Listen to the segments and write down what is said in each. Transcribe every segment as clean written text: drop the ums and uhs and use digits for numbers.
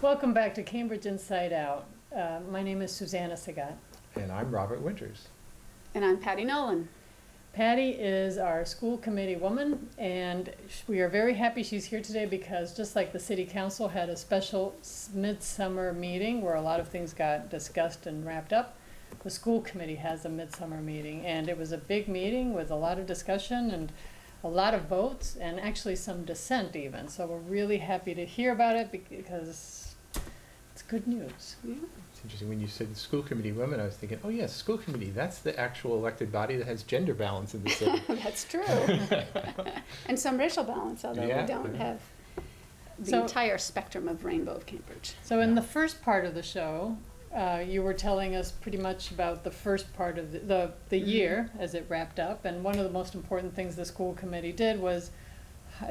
Welcome back to Cambridge Inside Out. My name is Susana Segat. And I'm Robert Winters. And I'm Patty Nolan. Patty is our school committee woman, and we are very happy she's here today because just like the city council had a special midsummer meeting where a lot of things got discussed and wrapped up, the school committee has a midsummer meeting, and it was a big meeting with a lot of discussion and a lot of votes and actually some dissent even. So we're really happy to hear about it because it's good news. Yeah. It's interesting, when you said school committee women, I was thinking, oh yes, school committee, that's the actual elected body that has gender balance in the city. That's true. And some racial balance, although Yeah. we don't have the entire spectrum of Rainbow of Cambridge. So in the first part of the show, you were telling us pretty much about the first part of the year as it wrapped up, and one of the most important things the school committee did was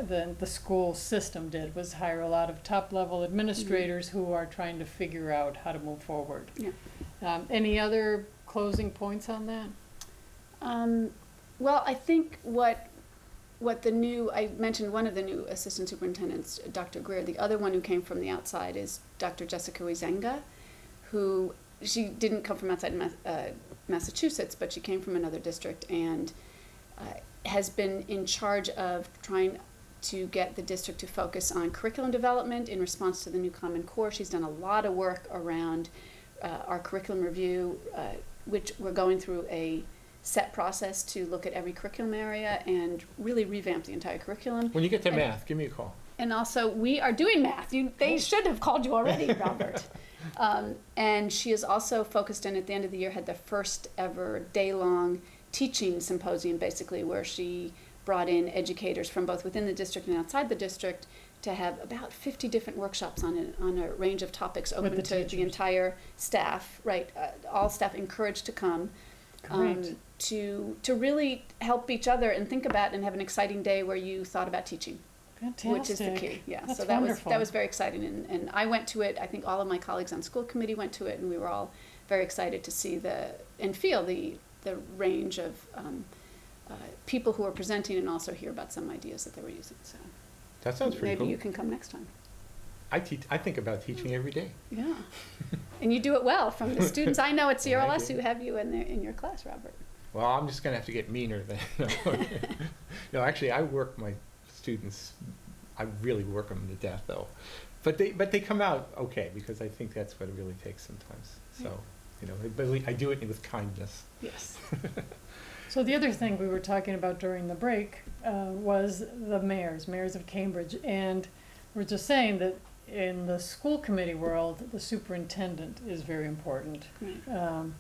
the school system did was hire a lot of top-level administrators who are trying to figure out how to move forward. Yeah. Any other closing points on that? Well, I think what the new, I mentioned one of the new assistant superintendents, Dr. Greer. The other one who came from the outside is Dr. Jessica Huizenga, who, she didn't come from outside Massachusetts, but she came from another district and has been in charge of trying to get the district to focus on curriculum development in response to the new Common Core. She's done a lot of work around our curriculum review, which we're going through a set process to look at every curriculum area and really revamp the entire curriculum. When you get to math, give me a call. And also, we are doing math. They should have called you already, Robert. And she is also focused, and at the end of the year had the first ever day-long teaching symposium, basically, where she brought in educators from both within the district and outside the district to have about 50 different workshops on a range of topics open to the entire staff, right? All staff encouraged to come to really help each other and think about and have an exciting day where you thought about teaching. Fantastic. Which is the key. Yeah. That's so that wonderful. was very exciting, and I went to it. I think all of my colleagues on school committee went to it, and we were all very excited to see and feel the range of people who were presenting and also hear about some ideas that they were using. So That sounds pretty cool. Maybe you can come next time. I think about teaching every day. Yeah. And you do it well from the students I know at CRLS who have you in your class, Robert. Well, I'm just going to have to get meaner then. No, actually, I work my students. I really work them to death, though. But they come out okay, because I think that's what it really takes sometimes. So, but I do it with kindness. Yes. So the other thing we were talking about during the break was the mayors of Cambridge, and we're just saying that in the school committee world, the superintendent is very important. Right.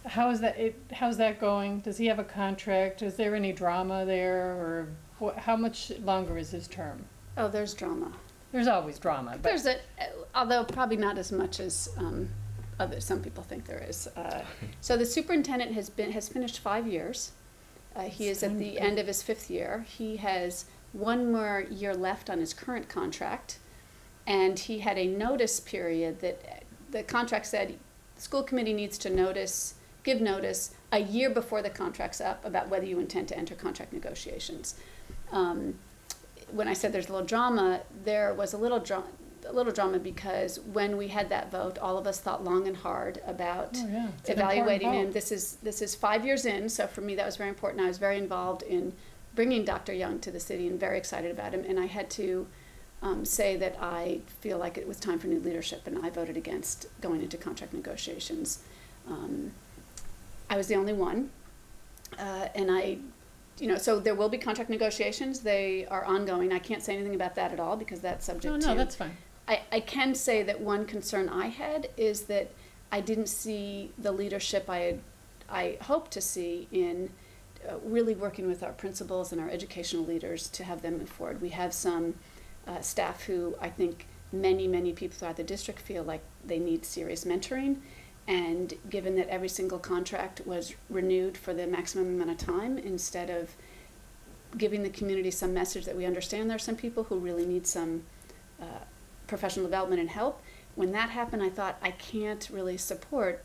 How's that going? Does he have a contract? Is there any drama there, or how much longer is his term? Oh, there's drama. There's always drama. But Although probably not as much as some people think there is. So the superintendent has finished 5 years. He is at the end of his 5th year. He has one more year left on his current contract, and he had a notice period that the contract said the school committee needs to give notice a year before the contract's up about whether you intend to enter contract negotiations. When I said there's a little drama, there was a little drama because when we had that vote, all of us thought long and hard about evaluating him. This is 5 years in, so for me that was very important. I was very involved in bringing Dr. Young to the city and very excited about him, and I had to say that I feel like it was time for new leadership, and I voted against going into contract negotiations. I was the only one, and so there will be contract negotiations. They are ongoing. I can't say anything about that at all because that's subject to... No, that's fine. I can say that one concern I had is that I didn't see the leadership I hoped to see in really working with our principals and our educational leaders to have them move forward. We have some staff who I think many people throughout the district feel like they need serious mentoring. And given that every single contract was renewed for the maximum amount of time, instead of giving the community some message that we understand there are some people who really need some professional development and help, when that happened, I thought I can't really support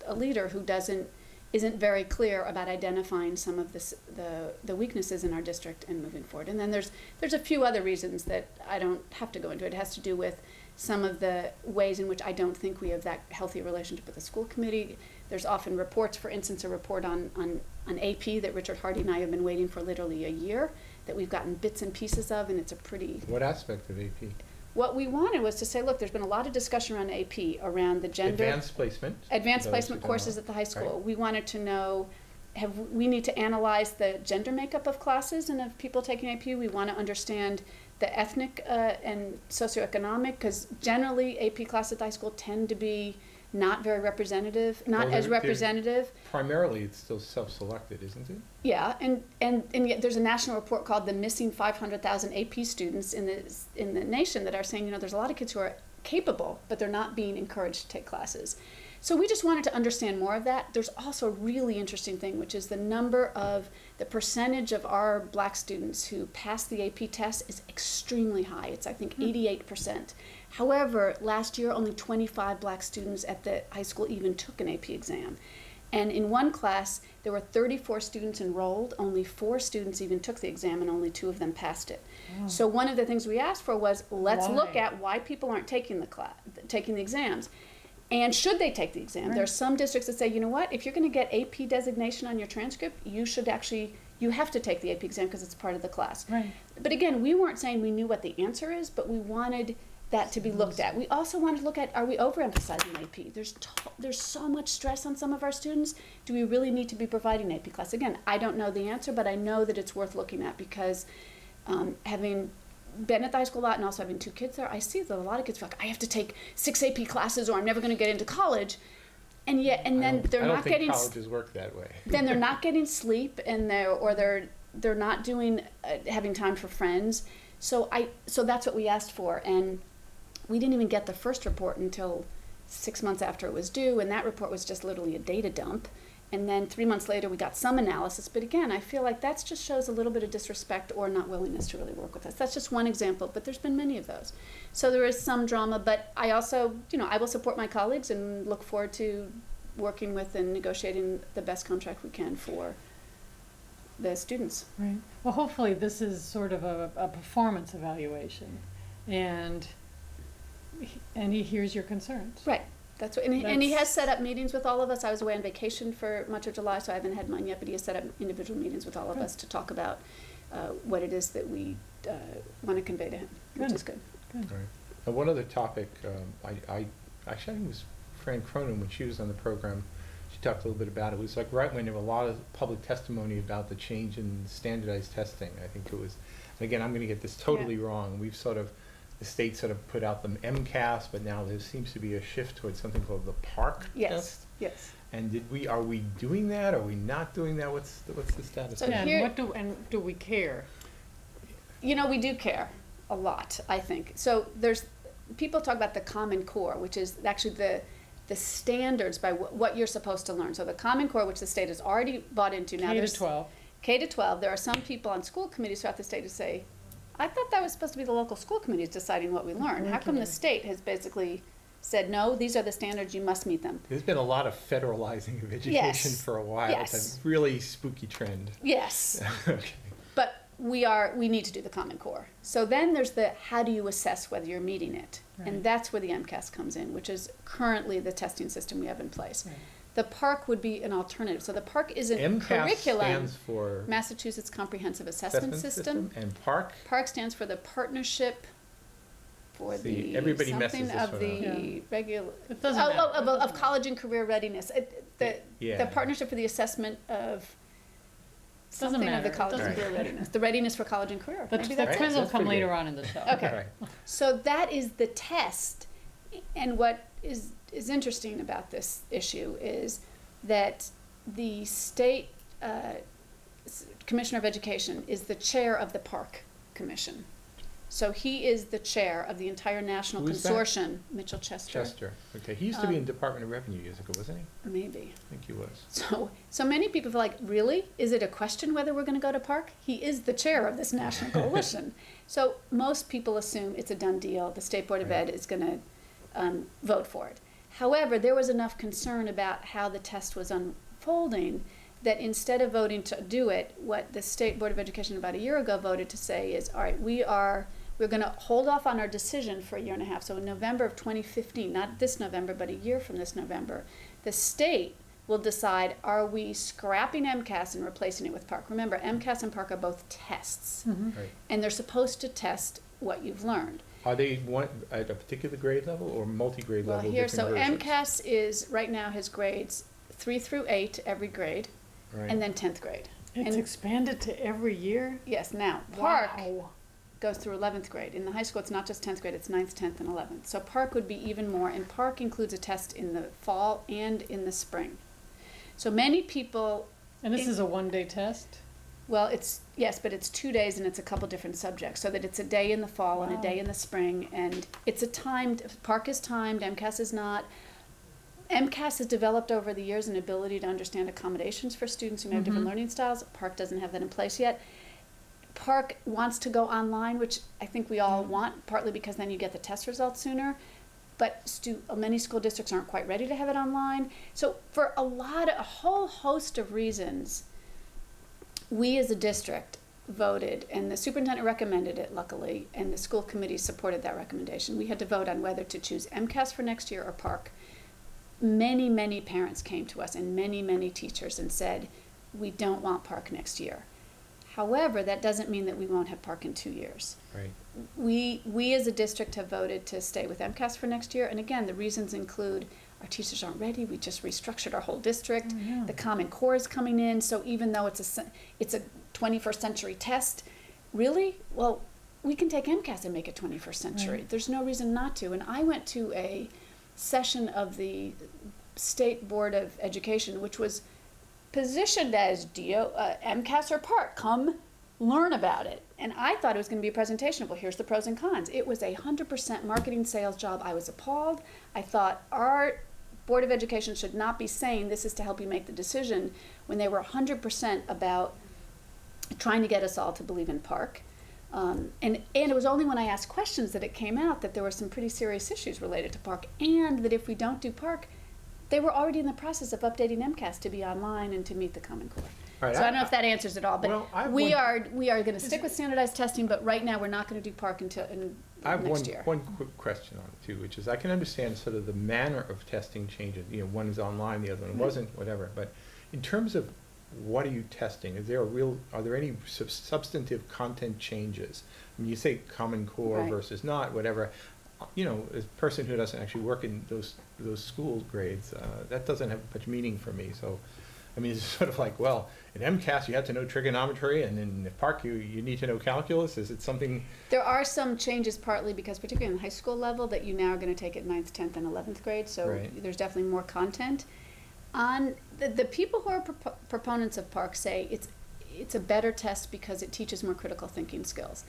a leader who doesn't isn't very clear about identifying some of the weaknesses in our district and moving forward. And then there's a few other reasons that I don't have to go into. It has to do with some of the ways in which I don't think we have that healthy relationship with the school committee. There's often reports, for instance, a report on AP that Richard Hardy and I have been waiting for literally a year, that we've gotten bits and pieces of, and it's a pretty... What aspect of AP? What we wanted was to say, look, there's been a lot of discussion around AP, around the gender... Advanced placement. Advanced placement courses at the high school. Right. We wanted to know, we need to analyze the gender makeup of classes and of people taking AP. We want to understand the ethnic and socioeconomic, because generally AP classes at the high school tend to be not very representative, not as representative. Primarily, it's still self-selected, isn't it? Yeah, and yet there's a national report called the missing 500,000 AP students in the nation that are saying, there's a lot of kids who are capable, but they're not being encouraged to take classes. So we just wanted to understand more of that. There's also a really interesting thing, which is the percentage of our black students who pass the AP test is extremely high. It's, I think, 88%. However, last year, only 25 black students at the high school even took an AP exam. And in one class, there were 34 students enrolled, only 4 students even took the exam, and only 2 of them passed it. Oh. So one of the things we asked for was, let's look at why people aren't taking the exams. And should they take the exam? Right. There are some districts that say, you know what, if you're going to get AP designation on your transcript, you have to take the AP exam because it's part of the class. Right. But again, we weren't saying we knew what the answer is, but we wanted that to be looked at. We also wanted to look at, are we overemphasizing AP? There's so much stress on some of our students. Do we really need to be providing AP class? Again, I don't know the answer, but I know that it's worth looking at, because having been at the high school a lot and also having 2 kids there, I see that a lot of kids feel like, I have to take 6 AP classes or I'm never going to get into college. And then they're not getting... colleges work that way. Then they're not getting sleep, and they're not doing having time for friends. So that's what we asked for, and we didn't even get the first report until 6 months after it was due, and that report was just literally a data dump. And then 3 months later, we got some analysis. But again, I feel like that just shows a little bit of disrespect or not willingness to really work with us. That's just one example, but there's been many of those. So there is some drama, but I also, I will support my colleagues and look forward to working with and negotiating the best contract we can for the students. Right. Well, hopefully this is sort of a performance evaluation, and he hears your concerns. Right. That's what, and he has set up meetings with all of us. I was away on vacation for much of July, so I haven't had mine yet, but he has set up individual meetings with all of us to talk about what it is that we want to convey to him, which is good. Good. Right. And one other topic, I think it was Fran Cronin, when she was on the program, she talked a little bit about it. It was like right when there were a lot of public testimony about the change in standardized testing. I think it was, and again, I'm going to get this totally wrong. We've the state sort of put out the MCAS, but now there seems to be a shift towards something called the PARC test. Yes. And are we doing that? Are we not doing that? What's the status? So do we care? We do care a lot, I think. So people talk about the Common Core, which is actually the standards by what you're supposed to learn. So the Common Core, which the state has already bought into now. K-12. K-12. There are some people on school committees throughout the state who say, I thought that was supposed to be the local school committees deciding what we learn. How come the state has basically said, no, these are the standards, you must meet them? There's been a lot of federalizing of education for a while. Yes. It's a really spooky trend. Yes. Okay. But we need to do the Common Core. So then there's how do you assess whether you're meeting it? Right. And that's where the MCAS comes in, which is currently the testing system we have in place. Right. The PARC would be an alternative. So the PARC isn't MCAS curriculum. Stands for Massachusetts Comprehensive Assessment System. And PARC? PARC stands for the Partnership for everybody messes this of the regular it doesn't matter. Of college and career readiness. The Partnership for the Assessment of something of the college and career readiness. The readiness for college and career. The quiz will come later on in the show. Okay. Right. So that is the test. And what is interesting about this issue is that the state Commissioner of Education is the chair of the PARC Commission. So he is the chair of the entire national consortium. Mitchell Chester. Okay. He used to be in Department of Revenue years ago, wasn't he? Maybe. I think he was. So many people feel like, really? Is it a question whether we're going to go to PARC? He is the chair of this national coalition. So most people assume it's a done deal. The State Board of Ed is going to vote for it. However, there was enough concern about how the test was unfolding that instead of voting to do it, what the State Board of Education about a year ago voted to say is, all right, we're going to hold off on our decision for a year and a half. So in November of 2015, not this November, but a year from this November, the state will decide, are we scrapping MCAS and replacing it with PARCC? Remember, MCAS and PARCC are both tests, Right. and they're supposed to test what you've learned. Are they one at a particular grade level or multi-grade Well, level? here, different so versions? MCAS is, right now, has grades 3 through 8 every grade, Right. and then 10th grade. It's And- expanded to every year? Yes, now, PARCC Wow. goes through 11th grade. In the high school, it's not just 10th grade, it's 9th, 10th, and 11th. So PARCC would be even more, and PARCC includes a test in the fall and in the spring. So many people, And this is a one-day test? well, yes, but it's 2 days and it's a couple different subjects, so that it's a day in the fall and a Wow. day in the spring, and it's a timed, PARCC is timed, MCAS is not. MCAS has developed over the years an ability to understand accommodations for students who may have different Mhm. learning styles. PARCC doesn't have that in place yet. PARCC wants to go online, which I think we all want, partly because then you get the test results sooner. But many school districts aren't quite ready to have it online. So for a whole host of reasons, we as a district voted, and the superintendent recommended it, luckily, and the school committee supported that recommendation. We had to vote on whether to choose MCAS for next year or PARCC. Many, many parents came to us, and many, many teachers, and said, we don't want PARCC next year. However, that doesn't mean that we won't have PARCC in 2 years. Right. We as a district have voted to stay with MCAS for next year, and again, the reasons include our teachers aren't ready, we just restructured our whole district, Oh, yeah. the Common Core is coming in, so even though it's a 21st century test, really, well, we can take MCAS and make it 21st century. Right. There's no reason not to. And I went to a session of the State Board of Education, which was positioned as MCAS or PARCC. Come learn about it. And I thought it was going to be a presentation of, well, here's the pros and cons. It was 100% marketing sales job. I was appalled. I thought our Board of Education should not be saying this is to help you make the decision when they were 100% about trying to get us all to believe in PARCC. And it was only when I asked questions that it came out that there were some pretty serious issues related to PARCC, and that if we don't do PARCC, they were already in the process of updating MCAS to be online and to meet the Common Core. Right, So I don't know if that answers it all, but Well, I have we one- are going to stick with standardized testing, but right now we're not going to do PARCC until I have next year. one quick question on it too, which is I can understand sort of the manner of testing changes. You know, one is online, the other one Right. wasn't, whatever. But in terms of what are you testing? Are there any substantive content changes? I mean, you say Common Core Right. versus not, whatever. You know, as a person who doesn't actually work in those school grades, that doesn't have much meaning for me. So, I mean, it's sort of like, well, in MCAS you have to know trigonometry, and in PARCC you need to know calculus. Is it something? There are some changes, partly because particularly in the high school level, that you now are going to take at 9th, 10th, and 11th grade, so Right. there's definitely more content. On the people who are proponents of PARCC say it's a better test because it teaches more critical thinking skills.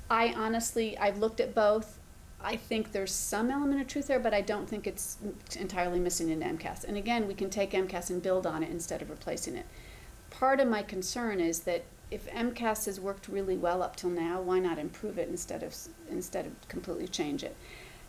I've looked at both. I think there's some element of truth there, but I don't think it's entirely missing in MCAS. And again, we can take MCAS and build on it instead of replacing it. Part of my concern is that if MCAS has worked really well up till now, why not improve it instead of completely change it?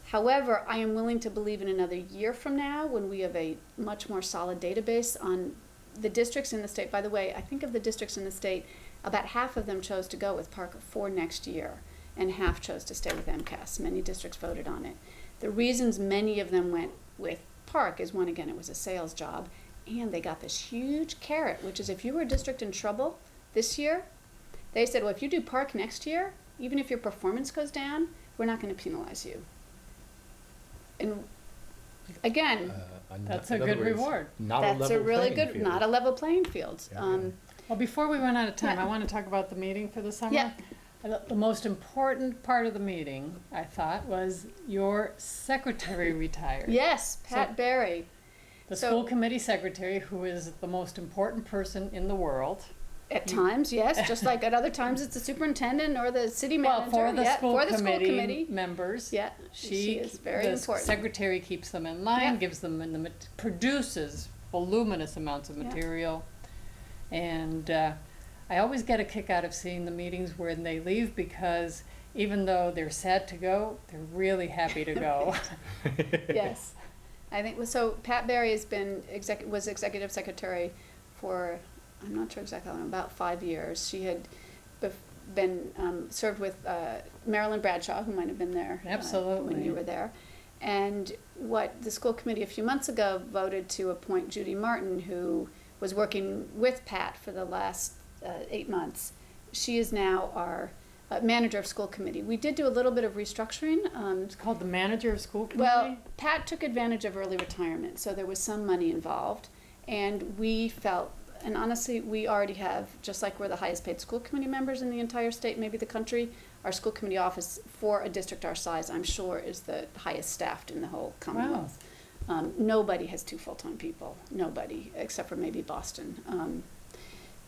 However, I am willing to believe in another year from now, when we have a much more solid database on the districts in the state. By the way, I think of the districts in the state, about half of them chose to go with PARCC for next year, and half chose to stay with MCAS. Many districts voted on it. The reasons many of them went with PARCC is, one, again, it was a sales job, and they got this huge carrot, which is if you were a district in trouble this year, they said, well, if you do PARCC next year, even if your performance goes down, we're not going to penalize you. And again, That's in a other good words, reward. Not that's a level really playing good, field. not a level playing field. Yeah. Well, before we run out of time, Yeah. I want to talk about the meeting for the summer. Yeah. The most important part of the meeting, I thought, was your secretary retired. Yes, Pat So- Berry. The So- school committee secretary, who is the most important person in the world. At times, yes, just like at other times, it's the superintendent or the city manager. Well, for the yeah, school for the school committee committee. members. Yeah, she is very the important. secretary keeps them in line, Yeah. gives them, produces voluminous amounts of Yeah. material. And I always get a kick out of seeing the meetings when they leave, because even though they're sad to go, they're really happy to go. Yes. I think, so Pat Barry has been was executive secretary for, I'm not sure exactly how long, about 5 years. She had been served with Marilyn Bradshaw, who might have been there Absolutely. when you were there. And what the school committee a few months ago voted to appoint Judy Martin, who was working with Pat for the last 8 months. She is now our manager of school committee. We did do a little bit of restructuring. It's called the manager of school committee? Well, Pat took advantage of early retirement, so there was some money involved. And we felt, and honestly, we already have, just like we're the highest paid school committee members in the entire state, maybe the country, our school committee office for a district our size, I'm sure, is the highest staffed in the whole Commonwealth. Wow. Nobody has 2 full-time people, nobody, except for maybe Boston.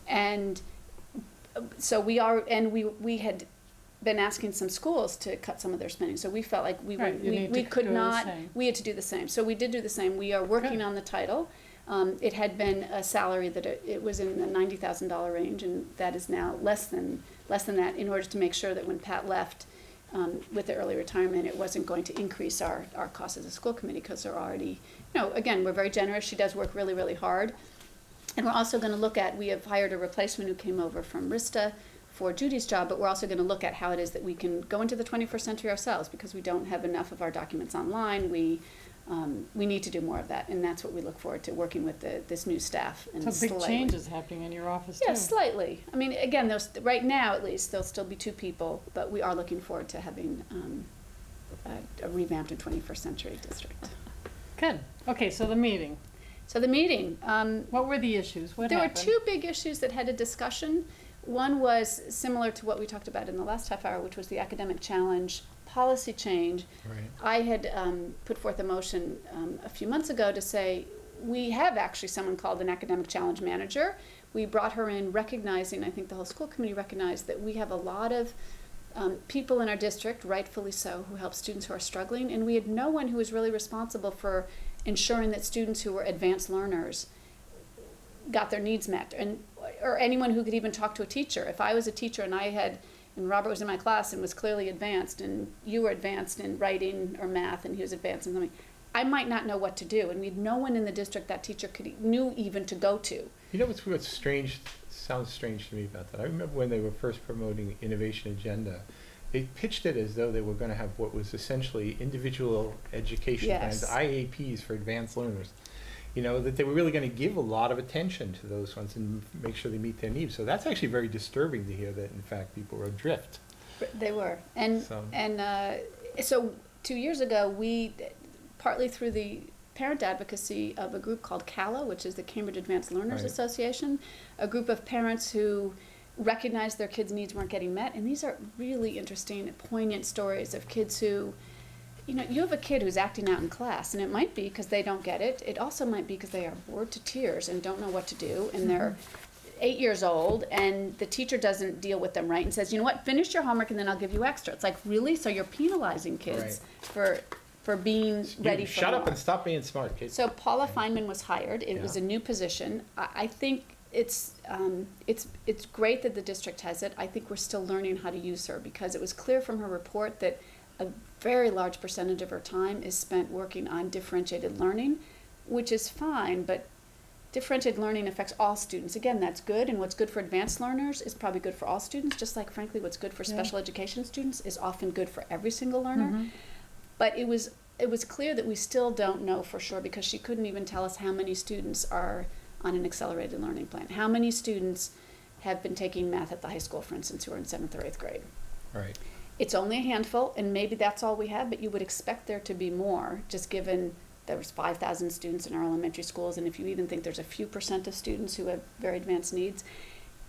And so we had been asking some schools to cut some of their spending, so we felt like we could not, we had to do the same. So we did do the same. We are working on the title. It had been a salary that it was in the $90,000 range, and that is now less than that, in order to make sure that when Pat left with the early retirement, it wasn't going to increase our costs as a school committee, because they're already, again, we're very generous. She does work really, really hard. And we're also going to look at, we have hired a replacement who came over from RISTA for Judy's job, but we're also going to look at how it is that we can go into the 21st century ourselves, because we don't have enough of our documents online. We need to do more of that, and that's what we look forward to, working with this new staff. And so big changes happening in your office, yeah, too. Slightly. I mean, again, right now at least, there'll still be 2 people, but we are looking forward to having a revamped and 21st century district. Good. Okay, so the meeting. What were the issues? What there happened? Were 2 big issues that had a discussion. One was similar to what we talked about in the last half hour, which was the academic challenge policy change. Right. I had put forth a motion a few months ago to say we have actually someone called an academic challenge manager. We brought her in recognizing, I think the whole school committee recognized, that we have a lot of people in our district, rightfully so, who help students who are struggling, and we had no one who was really responsible for ensuring that students who were advanced learners got their needs met, or anyone who could even talk to a teacher. If I was a teacher and Robert was in my class and was clearly advanced, and you were advanced in writing or math and he was advanced in something, I might not know what to do, and we had no one in the district that teacher knew even to go to. You know what's strange, sounds strange to me about that? I remember when they were first promoting Innovation Agenda, they pitched it as though they were going to have what was essentially individual education plans, IAPs for advanced learners. That they were really going to give a lot of attention to those ones and make sure they meet their needs. So that's actually very disturbing to hear that, in fact, people were adrift. They were. So 2 years ago, we, partly through the parent advocacy of a group called CALA, which is the Cambridge Advanced Learners Association, a group of parents who recognized their kids' needs weren't getting met. And these are really interesting, poignant stories of kids who, you have a kid who's acting out in class, and it might be because they don't get it. It also might be because they are bored to tears and don't know what to do, and they're 8 years old, and the teacher doesn't deal with them right and says, you know what, finish your homework and then I'll give you extra. It's like, really? So you're penalizing kids for being ready for Shut more. up and stop being smart, kids. So Paula Feynman was hired. It was a new position. I think it's great that the district has it. I think we're still learning how to use her, because it was clear from her report that a very large percentage of her time is spent working on differentiated learning, which is fine, but differentiated learning affects all students. Again, that's good, and what's good for advanced learners is probably good for all students, just like, frankly, what's good for special education students is often good for every single learner. But it was clear that we still don't know for sure, because she couldn't even tell us how many students are on an accelerated learning plan. How many students have been taking math at the high school, for instance, who are in 7th or 8th grade. Right. It's only a handful, and maybe that's all we have, but you would expect there to be more, just given there was 5,000 students in our elementary schools, and if you even think there's a few % of students who have very advanced needs,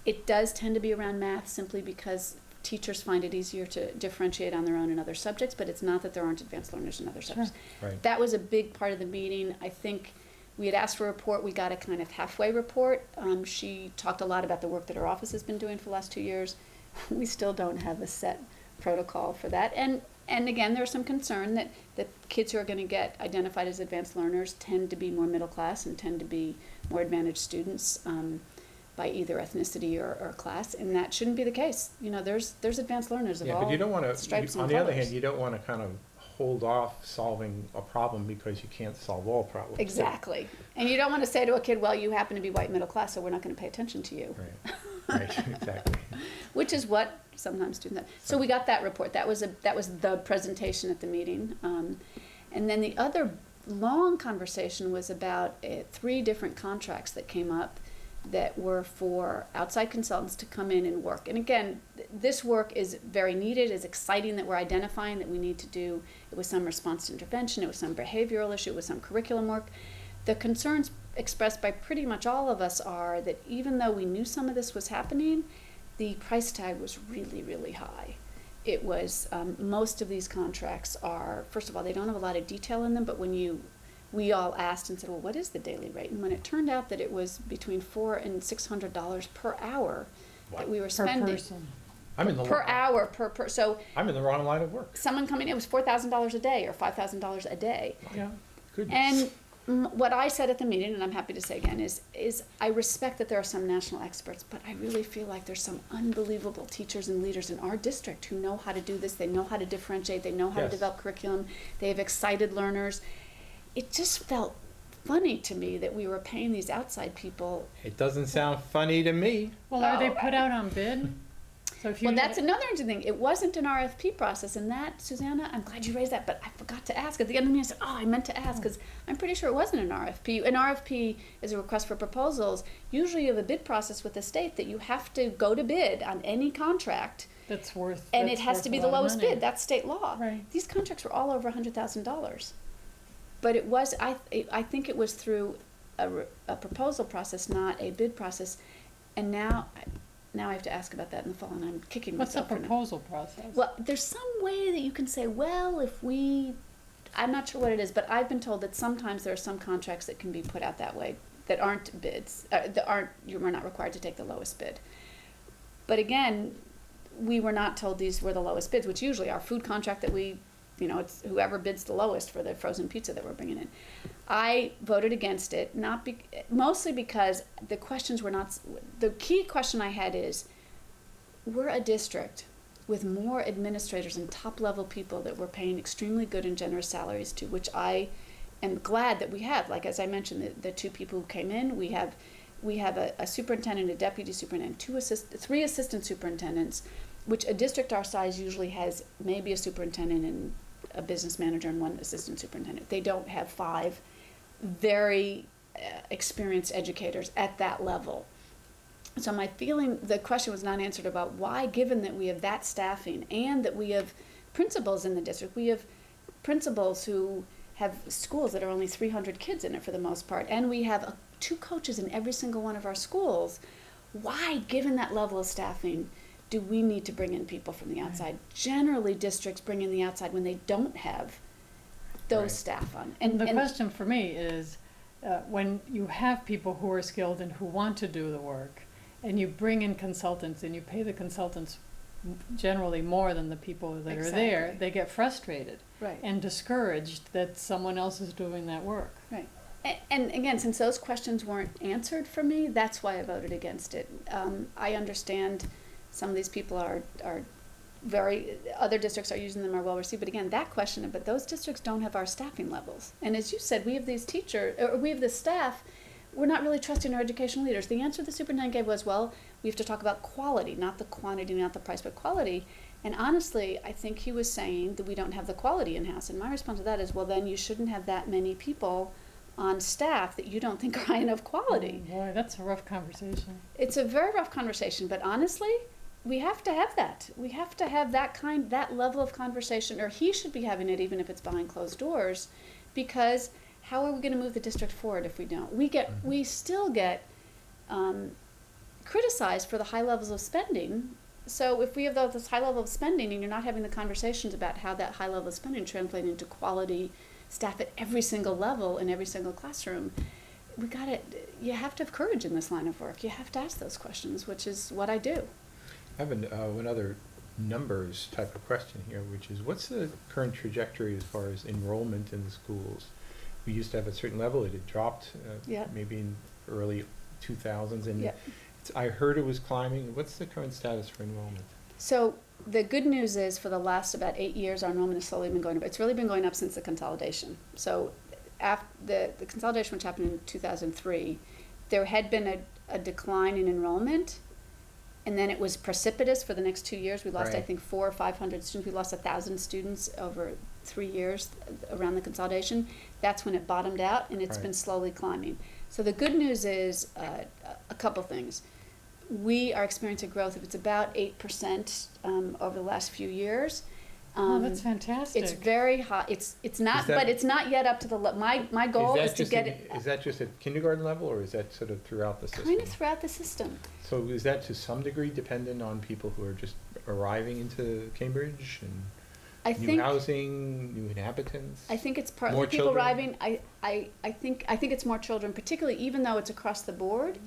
it does tend to be around math, simply because teachers find it easier to differentiate on their own in other subjects, but it's not that there aren't advanced learners in other subjects. Right. That was a big part of the meeting. I think we had asked for a report. We got a kind of halfway report. She talked a lot about the work that her office has been doing for the last 2 years. We still don't have a set protocol for that. And again, there's some concern that kids who are going to get identified as advanced learners tend to be more middle class and tend to be more advantaged students by either ethnicity or class, and that shouldn't be the case. There's advanced learners of all but you don't want to, stripes and on the other colors. hand, you don't want to kind of hold off solving a problem because you can't solve all problems. Exactly. And you don't want to say to a kid, well, you happen to be white middle class, so we're not going to pay attention to you. Right, right, exactly. Which is what sometimes students have. So we got that report. That was the presentation at the meeting. And then the other long conversation was about 3 different contracts that came up that were for outside consultants to come in and work. And again, this work is very needed. It's exciting that we're identifying that we need to do. It was some response to intervention. It was some behavioral issue. It was some curriculum work. The concerns expressed by pretty much all of us are that even though we knew some of this was happening, the price tag was really, really high. It was, most of these contracts are, first of all, they don't have a lot of detail in them, but when we all asked and said, well, what is the daily rate? And when it turned out that it was between $400 and $600 per hour that we were spending. Per person. I'm in the Per hour, so I'm in the wrong line of work. someone coming in, it was $4,000 a day or $5,000 a day. Yeah. Goodness. And what I said at the meeting, and I'm happy to say again, is I respect that there are some national experts, but I really feel like there's some unbelievable teachers and leaders in our district who know how to do this. They know how to differentiate. They know how to Yes. develop curriculum. They have excited learners. It just felt funny to me that we were paying these outside people. It doesn't sound funny to me. Well, are they put out on bid? So if you Well, that's another interesting thing. It wasn't an RFP process, and that, Susana, I'm glad you raised that, but I forgot to ask. At the end of the meeting, I said, oh, I meant to ask, because I'm pretty sure it wasn't an RFP. An RFP is a request for proposals. Usually you have a bid process with the state that you have to go to bid on any contract, that's worth. and that's it has worth to a be the lot of lowest money. bid. That's state law. Right. These contracts were all over $100,000. But it was, I think it was through a proposal process, not a bid process. And now I have to ask about that in the fall, and I'm kicking What's the myself for now. proposal process? Well, there's some way that you can say, well, I'm not sure what it is, but I've been told that sometimes there are some contracts that can be put out that way that aren't bids, you're not required to take the lowest bid. But again, we were not told these were the lowest bids, which usually our food contract that it's whoever bids the lowest for the frozen pizza that we're bringing in. I voted against it, mostly because the questions were not, the key question I had is, we're a district with more administrators and top-level people that we're paying extremely good and generous salaries to, which I am glad that we have. Like, as I mentioned, the 2 people who came in, we have a superintendent, a deputy superintendent, 3 assistant superintendents, which a district our size usually has maybe a superintendent and a business manager and 1 assistant superintendent. They don't have 5 very experienced educators at that level. So my feeling, the question was not answered about why, given that we have that staffing and that we have principals in the district, we have principals who have schools that are only 300 kids in it for the most part, and we have 2 coaches in every single one of our schools. Why, given that level of staffing, do we need to bring in people from the outside? Right. Generally, districts bring in the outside when they don't have those Right. staff on. And the question for me is, when you have people who are skilled and who want to do the work, and you bring in consultants and you pay the consultants generally more than the people that are there, Exactly. they get frustrated Right. and discouraged that someone else is doing that work. Right. And again, since those questions weren't answered for me, that's why I voted against it. I understand some of these people are other districts are using them, are well received, but again, that question, but those districts don't have our staffing levels. And as you said, we have these we have the staff, we're not really trusting our educational leaders. The answer the superintendent gave was, well, we have to talk about quality, not the quantity, not the price, but quality. And honestly, I think he was saying that we don't have the quality in-house. And my response to that is, well, then you shouldn't have that many people on staff that you don't think are high enough quality. Oh, boy, that's a rough conversation. It's a very rough conversation, but honestly, we have to have that. We have to have that level of conversation, or he should be having it even if it's behind closed doors, because how are we going to move the district forward if we don't? We still get criticized for the high levels of spending. So if we have this high level of spending and you're not having the conversations about how that high level of spending translates into quality staff at every single level in every single classroom, you have to have courage in this line of work. You have to ask those questions, which is what I do. I have one other numbers type of question here, which is, what's the current trajectory as far as enrollment in the schools? We used to have a certain level. It had dropped maybe in early 2000s, and I heard it was climbing. What's the current status for enrollment? So the good news is for the last about 8 years, our enrollment has slowly been going up. It's really been going up since the consolidation. So after the consolidation, which happened in 2003, there had been a decline in enrollment, and then it was precipitous for the next 2 years. We lost, I Right. think, 400 or 500 students. We lost 1,000 students over 3 years around the consolidation. That's when it bottomed out, and it's Right. been slowly climbing. So the good news is a couple things. We are experiencing growth of it's about 8% over the last few years. Oh, that's fantastic. It's very high. It's not, Is that- but it's not yet up to the my goal is to get it Is that just at kindergarten level, or is that sort of throughout the system? kind of throughout the system. So is that to some degree dependent on people who are just arriving into Cambridge and I new think housing, new inhabitants? I think it's partly More people children? arriving. I think it's more children, particularly even though it's across the board,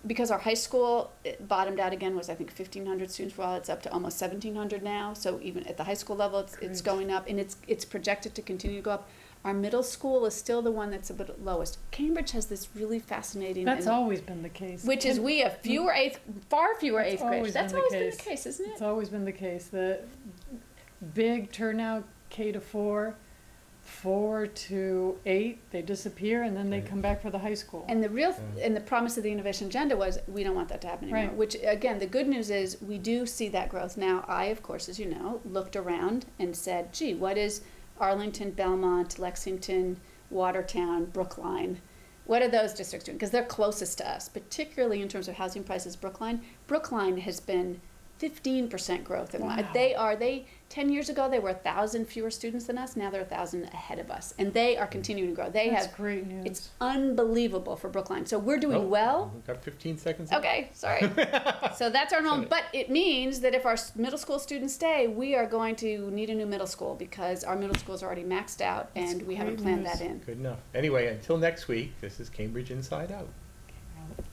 because our high school it bottomed out again was I think 1,500 students for a while. It's up to almost 1,700 now. So even at the high school level, it's Great. going up, and it's projected to continue to go up. Our middle school is still the one that's a bit lowest. Cambridge has this really fascinating. That's and- always been the case. Which is we have far fewer It's eighth graders. always That's been the always been the case. case, isn't it? It's always been the case. The big turnout, K to 4, 4 to 8, they disappear, and then they Right. come back for the high school. And the real Yeah. and the promise of the innovation agenda was we don't want that to happen anymore. Right. Which again, the good news is we do see that growth now. I, of course, as you know, looked around and said, "Gee, what is Arlington, Belmont, Lexington, Watertown, Brookline? What are those districts doing? Because they're closest to us, particularly in terms of housing prices. Brookline has been 15% growth in Wow. they 10 years ago they were 1,000 fewer students than us. Now they're 1,000 ahead of us, and they are continuing to grow. They That's have great news. it's unbelievable for Brookline. So we're doing Oh, well. we've got 15 seconds. Okay, sorry. So that's our enrollment. But it means that if our middle school students stay, we are going to need a new middle school because our middle school is already maxed out That's and we haven't great planned news. that in. Good enough. Anyway, until next week, this is Cambridge Inside Out.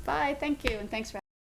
Bye, thank you, and thanks for